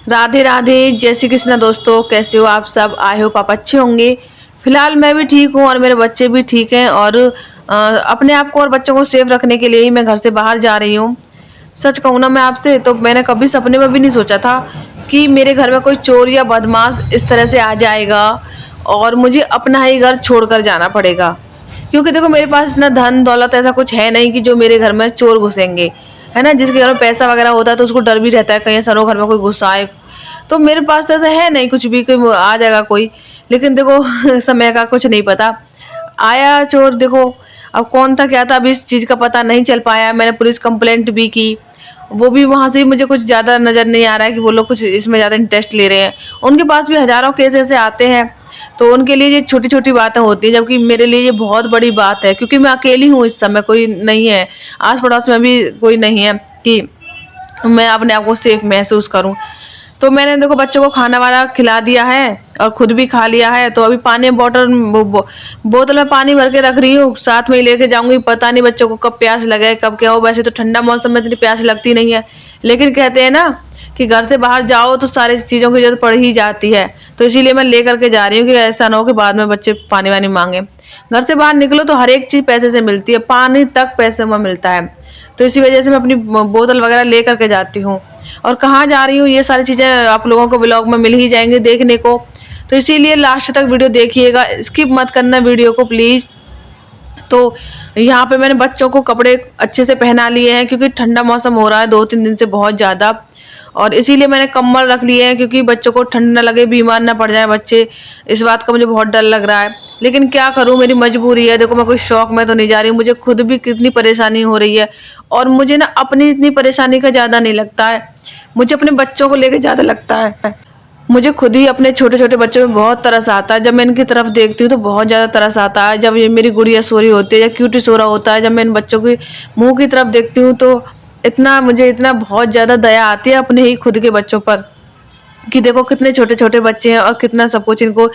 राधे राधे, जय श्री कृष्णा दोस्तों। कैसे हो आप सब? आई होप आप अच्छे होंगे। फिलहाल मैं भी ठीक हूँ और मेरे बच्चे भी ठीक हैं और अपने आप को और बच्चों को सेफ रखने के लिए ही मैं घर से बाहर जा रही हूँ। सच कहूँ ना मैं आपसे, तो मैंने कभी सपने में भी नहीं सोचा था कि मेरे घर में कोई चोर या बदमाश इस तरह से आ जाएगा और मुझे अपना ही घर छोड़कर जाना पड़ेगा। क्योंकि देखो, मेरे पास इतना धन दौलत ऐसा कुछ है नहीं कि जो मेरे घर में चोर घुसेंगे, है ना। जिसके घर में पैसा वगैरह होता है तो उसको डर भी रहता है कहीं ऐसा घर में कोई घुस आए। तो मेरे पास तो ऐसा है नहीं कुछ भी कि आ जाएगा कोई। लेकिन देखो समय का कुछ नहीं पता, आया चोर। देखो, अब कौन था क्या था अभी इस चीज़ का पता नहीं चल पाया। मैंने पुलिस कंप्लेंट भी की, वो भी वहाँ से मुझे कुछ ज़्यादा नज़र नहीं आ रहा है कि वो लोग कुछ इसमें ज़्यादा इंटरेस्ट ले रहे हैं। उनके पास भी हज़ारों केस ऐसे आते हैं, तो उनके लिए ये छोटी छोटी बातें होती हैं, जबकि मेरे लिए ये बहुत बड़ी बात है क्योंकि मैं अकेली हूँ इस समय, कोई नहीं है आस पड़ोस में भी, कोई नहीं है कि मैं अपने आप को सेफ महसूस करूँ। तो मैंने देखो बच्चों को खाना वाना खिला दिया है और खुद भी खा लिया है। तो अभी पानी बोतल बोतल में पानी भर के रख रही हूँ, साथ में ही लेके जाऊंगी। पता नहीं बच्चों को कब प्यास लगे कब क्या हो। वैसे तो ठंडा मौसम में इतनी प्यास लगती नहीं है, लेकिन कहते हैं ना कि घर से बाहर जाओ तो सारी चीज़ों की जरूरत पड़ ही जाती है। तो इसीलिए मैं लेकर के जा रही हूँ कि ऐसा ना हो कि बाद में बच्चे पानी वानी मांगे। घर से बाहर निकलो तो हर एक चीज़ पैसे से मिलती है, पानी तक पैसे में मिलता है। तो इसी वजह से मैं अपनी बोतल वगैरह ले करके जाती हूँ। और कहाँ जा रही हूँ ये सारी चीज़ें आप लोगों को व्लॉग में मिल ही जाएंगी देखने को। तो इसीलिए लास्ट तक वीडियो देखिएगा, स्किप मत करना वीडियो को प्लीज़। तो यहाँ पे मैंने बच्चों को कपड़े अच्छे से पहना लिए हैं क्योंकि ठंडा मौसम हो रहा है 2-3 दिन से बहुत ज़्यादा। और इसीलिए मैंने कम्बल रख लिए हैं क्योंकि बच्चों को ठंड ना लगे, बीमार ना पड़ जाए बच्चे। इस बात का मुझे बहुत डर लग रहा है, लेकिन क्या करूँ, मेरी मजबूरी है। देखो, मैं कोई शौक में तो नहीं जा रही हूँ, मुझे खुद भी कितनी परेशानी हो रही है। और मुझे ना अपनी इतनी परेशानी का ज़्यादा नहीं लगता है, मुझे अपने बच्चों को लेकर ज़्यादा लगता है। मुझे खुद ही अपने छोटे छोटे बच्चों में बहुत तरस आता है। जब मैं इनकी तरफ देखती हूँ तो बहुत ज़्यादा तरस आता है। जब ये मेरी गुड़िया सो रही होती है या क्यूटी सो रहा होता है, जब मैं इन बच्चों के मुंह की तरफ देखती हूँ तो इतना बहुत ज़्यादा दया आती है अपने ही खुद के बच्चों पर कि देखो कितने छोटे छोटे बच्चे हैं और कितना सब कुछ इनको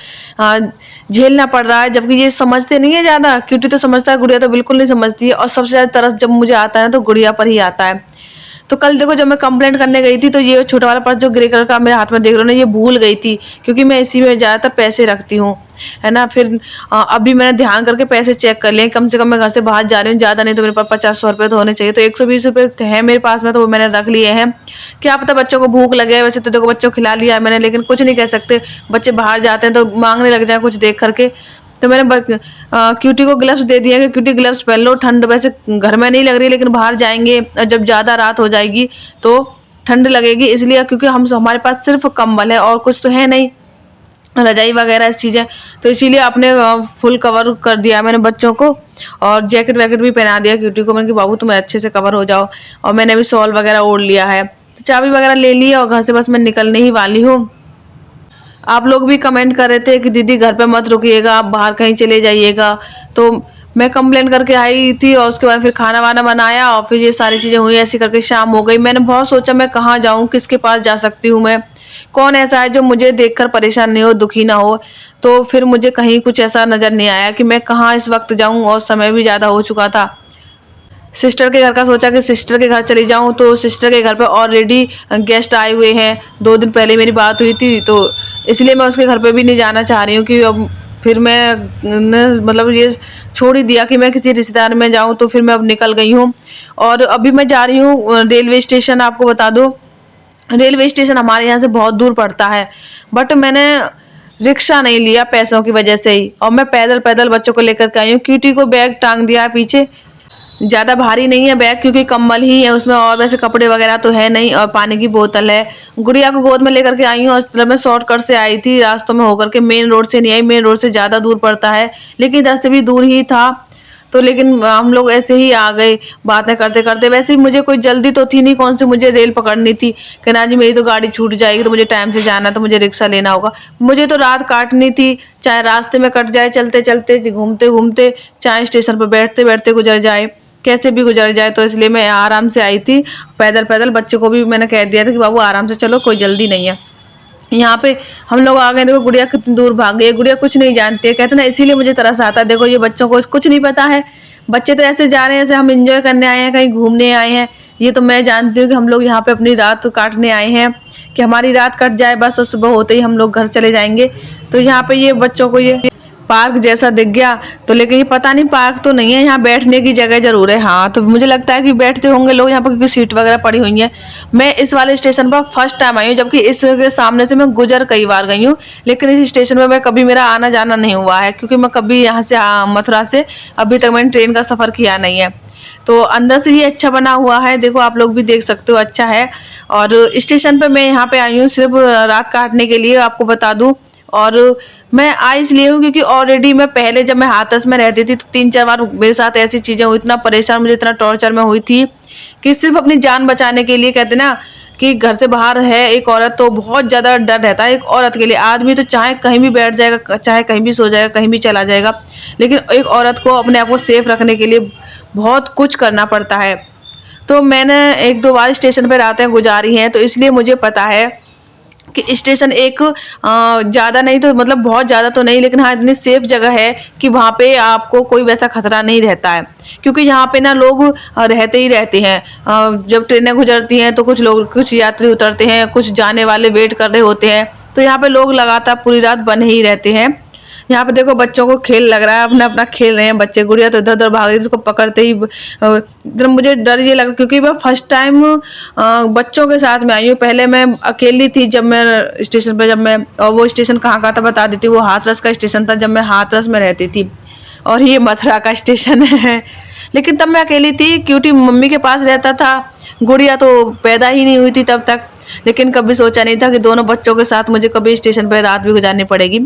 झेलना पड़ रहा है। जबकि ये समझते नहीं है ज़्यादा, क्यूटी तो समझता है, गुड़िया तो बिल्कुल नहीं समझती है। और सबसे ज़्यादा तरस जब मुझे आता है ना तो गुड़िया पर ही आता है। तो कल देखो जब मैं कंप्लेंट करने गई थी तो ये छोटा वाला पर्स जो ग्रे कलर का मेरे हाथ में देख रहे हो ना, ये भूल गई थी क्योंकि मैं इसी में ज़्यादातर पैसे रखती हूँ, है ना। फिर अभी मैंने ध्यान करके पैसे चेक कर लिए, कम से कम मैं घर से बाहर जा रही हूँ, ज़्यादा नहीं तो मेरे पास 50-100 रुपये तो होने चाहिए। तो 120 रुपये है मेरे पास में, तो वो मैंने रख लिए हैं। क्या पता बच्चों को भूख लगे। वैसे तो देखो बच्चों को खिला लिया है मैंने, लेकिन कुछ नहीं कह सकते, बच्चे बाहर जाते हैं तो मांगने लग जाए कुछ देख करके। तो मैंने क्यूटी को ग्लव्स दे दिए कि क्यूटी ग्लव्स पहन लो, ठंड वैसे घर में नहीं लग रही लेकिन बाहर जाएंगे और जब ज़्यादा रात हो जाएगी तो ठंड लगेगी, इसलिए क्योंकि हमारे पास सिर्फ कंबल है और कुछ तो है नहीं, रजाई वगैरह इस चीज़ें। तो इसीलिए आपने फुल कवर कर दिया मैंने बच्चों को, और जैकेट वैकेट भी पहना दिया क्यूटी को। मैंने कि बाबू तुम अच्छे से कवर हो जाओ। और मैंने भी शॉल वगैरह ओढ़ लिया है, तो चाबी वगैरह ले ली है और घर से बस मैं निकलने ही वाली हूँ। आप लोग भी कमेंट कर रहे थे कि दीदी घर पे मत रुकिएगा, आप बाहर कहीं चले जाइएगा। तो मैं कंप्लेन करके आई थी और उसके बाद फिर खाना वाना बनाया और फिर ये सारी चीज़ें हुई। ऐसी करके शाम हो गई। मैंने बहुत सोचा मैं कहाँ जाऊँ, किसके पास जा सकती हूँ, मैं कौन ऐसा है जो मुझे देखकर परेशान नहीं हो, दुखी ना हो। तो फिर मुझे कहीं कुछ ऐसा नज़र नहीं आया कि मैं कहाँ इस वक्त जाऊँ, और समय भी ज़्यादा हो चुका था। सिस्टर के घर का सोचा कि सिस्टर के घर चली जाऊं, तो सिस्टर के घर पे ऑलरेडी गेस्ट आए हुए हैं। 2 दिन पहले मेरी बात हुई थी, तो इसलिए मैं उसके घर पे भी नहीं जाना चाह रही हूँ कि अब फिर मैं मतलब ये छोड़ ही दिया कि मैं किसी रिश्तेदार में जाऊं। तो फिर मैं अब निकल गई हूँ और अभी मैं जा रही हूँ रेलवे स्टेशन। आपको बता दो, रेलवे स्टेशन हमारे यहाँ से बहुत दूर पड़ता है, बट मैंने रिक्शा नहीं लिया पैसों की वजह से ही, और मैं पैदल पैदल बच्चों को लेकर के आई हूँ। क्यूटी को बैग टांग दिया है पीछे, ज़्यादा भारी नहीं है बैग क्योंकि कंबल ही है उसमें, और वैसे कपड़े वगैरह तो है नहीं, और पानी की बोतल है। गुड़िया को गोद में लेकर के आई हूँ। और मैं शॉर्टकट से आई थी, रास्तों में होकर के, मेन रोड से नहीं आई, मेन रोड से ज़्यादा दूर पड़ता है, लेकिन इधर से भी दूर ही था। तो लेकिन हम लोग ऐसे ही आ गए बातें करते करते। वैसे भी मुझे कोई जल्दी तो थी नहीं, कौन सी मुझे रेल पकड़नी थी कि ना जी मेरी तो गाड़ी छूट जाएगी, तो मुझे टाइम से जाना, तो मुझे रिक्शा लेना होगा। मुझे तो रात काटनी थी, चाहे रास्ते में कट जाए, चलते चलते, घूमते घूमते, चाहे स्टेशन पर बैठते बैठते गुजर जाए, कैसे भी गुजर जाए। तो इसलिए मैं आराम से आई थी पैदल पैदल। बच्चों को भी मैंने कह दिया था कि बाबू आराम से चलो, कोई जल्दी नहीं है। यहाँ पे हम लोग आ गए। देखो गुड़िया कितनी दूर भाग गई है, गुड़िया कुछ नहीं जानती है, कहते ना इसीलिए मुझे तरस आता है। देखो ये बच्चों को कुछ नहीं पता है, बच्चे तो ऐसे जा रहे हैं जैसे हम इंजॉय करने आए हैं, कहीं घूमने आए हैं, ये तो मैं जानती हूँ कि हम लोग यहाँ पे अपनी रात काटने आए हैं, कि हमारी रात कट जाए बस और सुबह होते ही हम लोग घर चले जाएंगे। तो यहाँ पे ये बच्चों को ये पार्क जैसा दिख गया, तो लेकिन ये पता नहीं पार्क तो नहीं है, यहाँ बैठने की जगह जरूर है। हाँ, तो मुझे लगता है कि बैठते होंगे लोग यहाँ पर क्योंकि सीट वगैरह पड़ी हुई है। मैं इस वाले स्टेशन पर फर्स्ट टाइम आई हूँ, जबकि इसके सामने से मैं गुजर कई बार गई हूँ, लेकिन इस स्टेशन पर मैं कभी मेरा आना जाना नहीं हुआ है, क्योंकि मैं कभी यहाँ से मथुरा से अभी तक मैंने ट्रेन का सफ़र किया नहीं है। तो अंदर से ये अच्छा बना हुआ है, देखो आप लोग भी देख सकते हो, अच्छा है। और स्टेशन पे मैं यहाँ पे आई हूँ सिर्फ रात काटने के लिए, आपको बता दूँ। और मैं आई इसलिए हूँ क्योंकि ऑलरेडी मैं पहले जब मैं हाथरस में रहती थी तो 3-4 बार मेरे साथ ऐसी चीज़ें हुई, इतना परेशान, मुझे इतना टॉर्चर में हुई थी कि सिर्फ अपनी जान बचाने के लिए, कहते ना कि घर से बाहर है एक औरत तो बहुत ज़्यादा डर रहता है एक औरत के लिए। आदमी तो चाहे कहीं भी बैठ जाएगा, चाहे कहीं भी सो जाएगा, कहीं भी चला जाएगा, लेकिन एक औरत को अपने आप को सेफ रखने के लिए बहुत कुछ करना पड़ता है। तो मैंने 1-2 बार स्टेशन पर रातें गुजारी हैं, तो इसलिए मुझे पता है कि स्टेशन एक ज़्यादा नहीं तो मतलब बहुत ज़्यादा तो नहीं, लेकिन हाँ इतनी सेफ जगह है कि वहाँ पे आपको कोई वैसा खतरा नहीं रहता है, क्योंकि यहाँ पे ना लोग रहते ही रहते हैं। जब ट्रेनें गुजरती हैं तो कुछ लोग, कुछ यात्री उतरते हैं, कुछ जाने वाले वेट कर रहे होते हैं, तो यहाँ पे लोग लगातार पूरी रात बने ही रहते हैं। यहाँ पे देखो बच्चों को खेल लग रहा है, अपना अपना खेल रहे हैं बच्चे। गुड़िया तो इधर उधर भाग रही है, उसको पकड़ते ही इधर मुझे डर ये लगा, क्योंकि मैं फर्स्ट टाइम बच्चों के साथ में आई हूँ। पहले मैं अकेली थी जब मैं स्टेशन पर, जब मैं, और वो स्टेशन कहाँ का था बता देती हूँ, वो हाथरस का स्टेशन था जब मैं हाथरस में रहती थी, और ये मथुरा का स्टेशन है। लेकिन तब मैं अकेली थी क्योंकि मम्मी के पास रहता था। गुड़िया तो पैदा ही नहीं हुई थी तब तक, लेकिन कभी सोचा नहीं था कि दोनों बच्चों के साथ मुझे कभी स्टेशन पर रात भी गुजारनी पड़ेगी।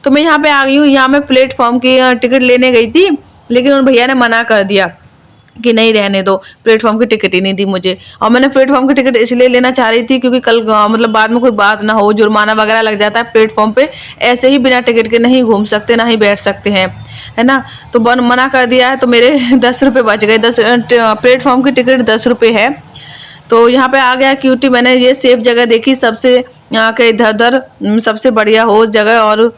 तो मैं यहाँ पे आ गई हूँ। यहाँ मैं प्लेटफॉर्म की टिकट लेने गई थी, लेकिन उन भैया ने मना कर दिया कि नहीं रहने दो, प्लेटफॉर्म की टिकट ही नहीं दी मुझे। और मैंने प्लेटफॉर्म की टिकट इसलिए लेना चाह रही थी क्योंकि कल मतलब बाद में कोई बात ना हो, जुर्माना वगैरह लग जाता है प्लेटफॉर्म पे, ऐसे ही बिना टिकट के नहीं घूम सकते, ना ही बैठ सकते हैं, है ना। तो मना कर दिया है, तो मेरे 10 रुपये बच गए। प्लेटफॉर्म की टिकट 10 रुपये है। तो यहाँ पे आ गया क्यूटी, मैंने ये सेफ जगह देखी, सबसे यहाँ के इधर उधर सबसे बढ़िया हो जगह और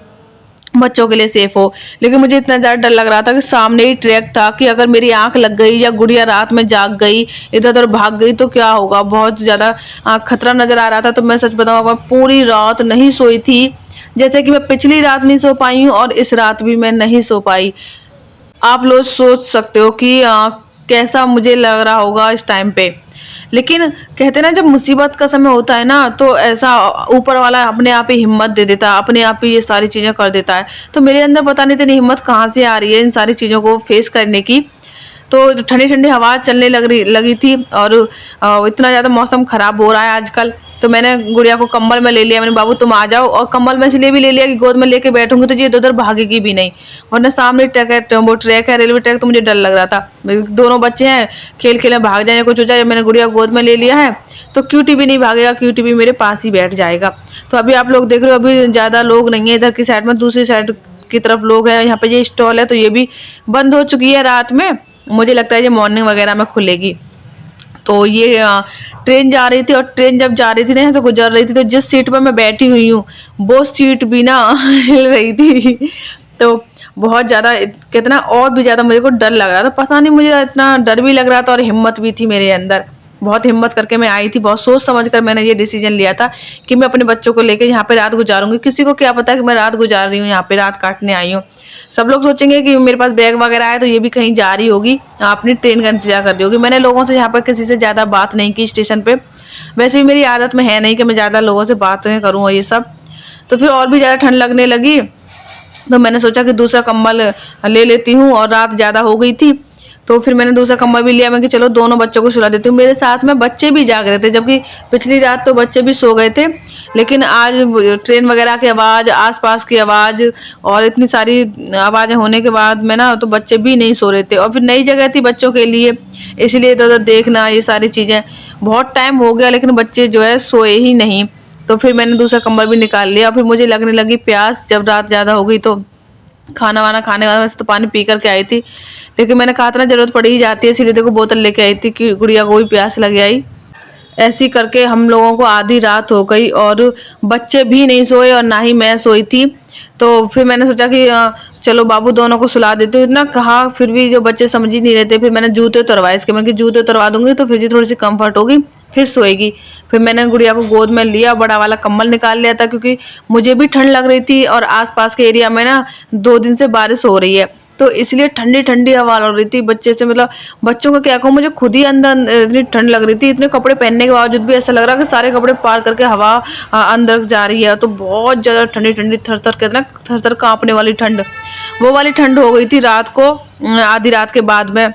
बच्चों के लिए सेफ हो। लेकिन मुझे इतना ज़्यादा डर लग रहा था कि सामने ही ट्रैक था, कि अगर मेरी आंख लग गई या गुड़िया रात में जाग गई, इधर उधर भाग गई तो क्या होगा। बहुत ज़्यादा खतरा नज़र आ रहा था। तो मैं सच बताऊँ, पूरी रात नहीं सोई थी, जैसे कि मैं पिछली रात नहीं सो पाई हूँ और इस रात भी मैं नहीं सो पाई। आप लोग सोच सकते हो कि कैसा मुझे लग रहा होगा इस टाइम पे। लेकिन कहते ना जब मुसीबत का समय होता है ना, तो ऐसा ऊपर वाला अपने आप ही हिम्मत दे देता है, अपने आप ही ये सारी चीज़ें कर देता है। तो मेरे अंदर पता नहीं इतनी हिम्मत कहाँ से आ रही है इन सारी चीज़ों को फेस करने की। तो ठंडी ठंडी हवा चलने लगी थी, और इतना ज़्यादा मौसम ख़राब हो रहा है आजकल। तो मैंने गुड़िया को कंबल में ले लिया, मैंने बाबू तुम आ जाओ, और कंबल में इसलिए भी ले लिया कि गोद में लेके बैठूंगी तो ये इधर उधर भागेगी भी नहीं, वरना सामने वो ट्रैक है, रेलवे ट्रैक, तो मुझे डर लग रहा था। दोनों बच्चे हैं, खेल खेल में भाग जाए कुछ हो जाए। मैंने गुड़िया गोद में ले लिया है तो क्यूटी भी नहीं भागेगा, क्यूटी भी मेरे पास ही बैठ जाएगा। तो अभी आप लोग देख रहे हो, अभी ज़्यादा लोग नहीं है इधर की साइड में, दूसरी साइड की तरफ लोग हैं। यहाँ पे ये स्टॉल है तो ये भी बंद हो चुकी है रात में, मुझे लगता है ये मॉर्निंग वगैरह में खुलेगी। तो ये ट्रेन जा रही थी, और ट्रेन जब जा रही थी ना तो गुजर रही थी, तो जिस सीट पर मैं बैठी हुई हूँ वो सीट भी ना हिल रही थी। तो बहुत ज़्यादा कितना और भी ज़्यादा मुझे को डर लग रहा था, पता नहीं मुझे इतना डर भी लग रहा था और हिम्मत भी थी मेरे अंदर। बहुत हिम्मत करके मैं आई थी, बहुत सोच समझ कर मैंने ये डिसीजन लिया था कि मैं अपने बच्चों को लेकर यहाँ पे रात गुजारूंगी। किसी को क्या पता कि मैं रात गुजार रही हूँ, यहाँ पे रात काटने आई हूँ। सब लोग सोचेंगे कि मेरे पास बैग वगैरह है तो ये भी कहीं जा रही होगी, अपनी ट्रेन का इंतजार कर रही होगी। मैंने लोगों से यहाँ पर किसी से ज़्यादा बात नहीं की स्टेशन पर, वैसे भी मेरी आदत में है नहीं कि मैं ज़्यादा लोगों से बातें करूँ और ये सब। तो फिर और भी ज़्यादा ठंड लगने लगी, तो मैंने सोचा कि दूसरा कंबल ले लेती हूँ, और रात ज़्यादा हो गई थी तो फिर मैंने दूसरा कंबल भी लिया। मैं कि चलो दोनों बच्चों को सुला देती हूँ। मेरे साथ में बच्चे भी जाग रहे थे, जबकि पिछली रात तो बच्चे भी सो गए थे, लेकिन आज ट्रेन वगैरह की आवाज़, आसपास की आवाज़ और इतनी सारी आवाज़ें होने के बाद में ना, तो बच्चे भी नहीं सो रहे थे। और फिर नई जगह थी बच्चों के लिए, इसलिए इधर उधर देखना, ये सारी चीज़ें, बहुत टाइम हो गया लेकिन बच्चे जो है सोए ही नहीं। तो फिर मैंने दूसरा कंबल भी निकाल लिया। फिर मुझे लगने लगी प्यास, जब रात ज़्यादा हो गई तो खाना वाना खाने वाला, वैसे तो पानी पी करके आई थी, लेकिन मैंने कहा था ना जरूरत पड़ ही जाती है, इसीलिए देखो बोतल लेके आई थी कि गुड़िया को भी प्यास लग आई। ऐसी करके हम लोगों को आधी रात हो गई और बच्चे भी नहीं सोए और ना ही मैं सोई थी। तो फिर मैंने सोचा कि चलो बाबू दोनों को सुला देती हूँ। इतना कहा फिर भी जो बच्चे समझ ही नहीं रहे थे। फिर मैंने जूते उतरवाए इसके, मैंने कि जूते उतरवा दूंगी तो फिर जी थोड़ी सी कंफर्ट होगी, फिर सोएगी। फिर मैंने गुड़िया को गोद में लिया, बड़ा वाला कंबल निकाल लिया था क्योंकि मुझे भी ठंड लग रही थी और आसपास के एरिया में ना 2 दिन से बारिश हो रही है, तो इसलिए ठंडी ठंडी हवा लग रही थी बच्चे से। मतलब बच्चों का क्या कहूँ, मुझे खुद ही अंदर इतनी ठंड लग रही थी। इतने कपड़े पहनने के बावजूद भी ऐसा लग रहा कि सारे कपड़े पार करके हवा अंदर जा रही है। तो बहुत ज़्यादा ठंडी ठंडी, थर थर कहते ना, थर थर काँपने वाली ठंड, वो वाली ठंड हो गई थी रात को, आधी रात के बाद में।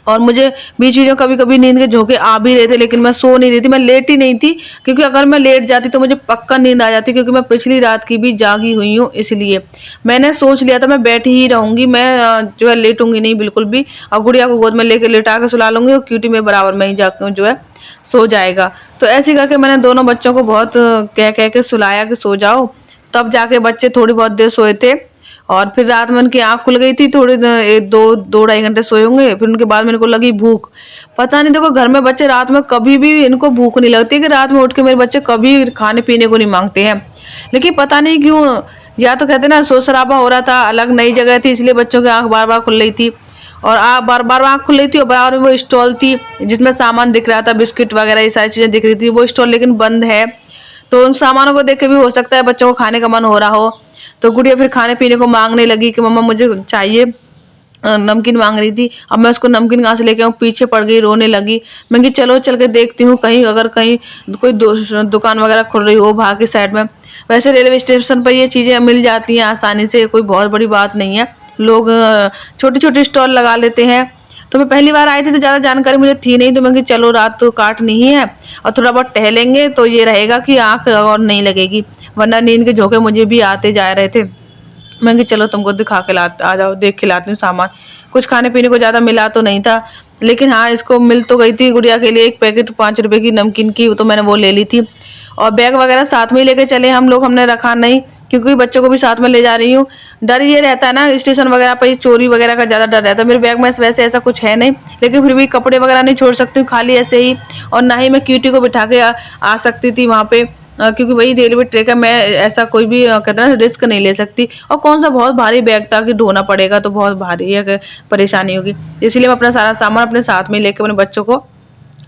और मुझे बीच बीच में कभी कभी नींद के झोंके आ भी रहे थे, लेकिन मैं सो नहीं रही थी, मैं लेटी नहीं थी, क्योंकि अगर मैं लेट जाती तो मुझे पक्का नींद आ जाती, क्योंकि मैं पिछली रात की भी जागी हुई हूँ। इसलिए मैंने सोच लिया था मैं बैठी ही रहूंगी, मैं जो है लेटूंगी नहीं बिल्कुल भी, और गुड़िया को गोद में लेके लेटा के सुला लूंगी और क्यूटी में बराबर में ही जाकर जो है सो जाएगा। तो ऐसे करके मैंने दोनों बच्चों को बहुत कह कह के सुलाया कि सो जाओ, तब जाके बच्चे थोड़ी बहुत देर सोए थे। और फिर रात में उनकी आँख खुल गई थी, थोड़ी 2-2.5 घंटे सोए होंगे। फिर उनके बाद मेरे को लगी भूख। पता नहीं, देखो घर में बच्चे रात में कभी भी इनको भूख नहीं लगती, कि रात में उठ के मेरे बच्चे कभी खाने पीने को नहीं मांगते हैं। लेकिन पता नहीं क्यों, या तो कहते ना शोर शराबा हो रहा था, अलग नई जगह थी, इसलिए बच्चों की आँख बार बार खुल रही थी। और बार बार आँख खुल रही थी, और बराबर में वो स्टॉल थी जिसमें सामान दिख रहा था, बिस्किट वगैरह ये सारी चीज़ें दिख रही थी। वो स्टॉल लेकिन बंद है, तो उन सामानों को देख के भी हो सकता है बच्चों को खाने का मन हो रहा हो। तो गुड़िया फिर खाने पीने को मांगने लगी कि मम्मा मुझे चाहिए, नमकीन मांग रही थी। अब मैं उसको नमकीन कहाँ से लेके आऊँ, पीछे पड़ गई, रोने लगी। मैं कि चलो चल के देखती हूँ, कहीं अगर कहीं कोई दुकान वगैरह खुल रही हो बाहर की साइड में। वैसे रेलवे स्टेशन पर ये चीज़ें मिल जाती हैं आसानी से, कोई बहुत बड़ी बात नहीं है। लोग छोटे छोटे स्टॉल लगा लेते हैं। तो मैं पहली बार आई थी तो ज़्यादा जानकारी मुझे थी नहीं, तो मैं कि चलो रात तो काटनी ही है और थोड़ा बहुत टहलेंगे तो ये रहेगा कि आँख और नहीं लगेगी, वरना नींद के झोंके मुझे भी आते जा रहे थे। मैं कि चलो तुमको दिखा के ला आ जाओ, देख के लाती हूँ सामान। कुछ खाने पीने को ज़्यादा मिला तो नहीं था, लेकिन हाँ इसको मिल तो गई थी गुड़िया के लिए एक पैकेट 5 रुपए की नमकीन की, तो मैंने वो ले ली थी। और बैग वगैरह साथ में ही लेके चले हम लोग, हमने रखा नहीं, क्योंकि बच्चों को भी साथ में ले जा रही हूँ। डर ये रहता है ना स्टेशन वगैरह पर, चोरी वगैरह का ज़्यादा डर रहता है। मेरे बैग में वैसे ऐसा कुछ है नहीं, लेकिन फिर भी कपड़े वगैरह नहीं छोड़ सकती हूँ खाली ऐसे ही। और ना ही मैं क्यूटी को बिठा के आ सकती थी वहाँ पे, क्योंकि वही रेलवे ट्रैक है, मैं ऐसा कोई भी कहते हैं ना रिस्क नहीं ले सकती। और कौन सा बहुत भारी बैग था कि ढोना पड़ेगा, तो बहुत भारी है, परेशानी होगी। इसलिए मैं अपना सारा सामान अपने साथ में लेके अपने बच्चों को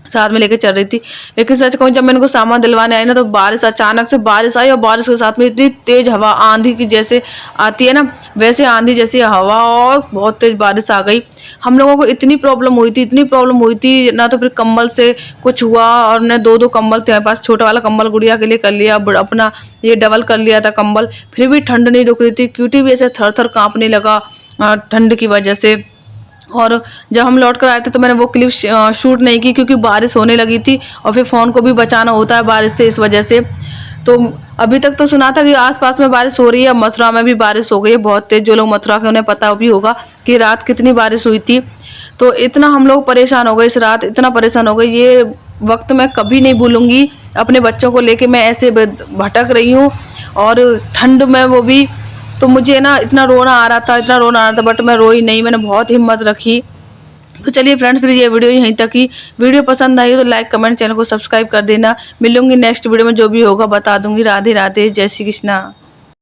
साथ में लेके चल रही थी। लेकिन सच कहूँ, जब मैं इनको सामान दिलवाने आई ना, तो बारिश, अचानक से बारिश आई, और बारिश के साथ में इतनी तेज हवा, आंधी की जैसे आती है ना, वैसे आंधी जैसी हवा और बहुत तेज बारिश आ गई। हम लोगों को इतनी प्रॉब्लम हुई थी, इतनी प्रॉब्लम हुई थी ना, तो फिर कंबल से कुछ हुआ, और ने 2-2 कंबल थे हमारे पास। छोटा वाला कंबल गुड़िया के लिए कर लिया, अपना ये डबल कर लिया था कंबल, फिर भी ठंड नहीं रुक रही थी। क्यूटी भी ऐसे थर थर काँपने लगा ठंड की वजह से। और जब हम लौट कर आए थे तो मैंने वो क्लिप शूट नहीं की, क्योंकि बारिश होने लगी थी, और फिर फ़ोन को भी बचाना होता है बारिश से, इस वजह से। तो अभी तक तो सुना था कि आसपास में बारिश हो रही है, मथुरा में भी बारिश हो गई है बहुत तेज। जो लोग मथुरा के उन्हें पता भी होगा कि रात कितनी बारिश हुई थी। तो इतना हम लोग परेशान हो गए इस रात, इतना परेशान हो गए, ये वक्त मैं कभी नहीं भूलूंगी। अपने बच्चों को लेके मैं ऐसे भटक रही हूँ, और ठंड में वो भी। तो मुझे ना इतना रोना आ रहा था, इतना रोना आ रहा था, बट मैं रोई नहीं, मैंने बहुत हिम्मत रखी। तो चलिए फ्रेंड्स, फिर ये वीडियो यहीं तक ही। वीडियो पसंद आई तो लाइक कमेंट, चैनल को सब्सक्राइब कर देना। मिलूंगी नेक्स्ट वीडियो में, जो भी होगा बता दूंगी। राधे राधे, जय श्री कृष्णा।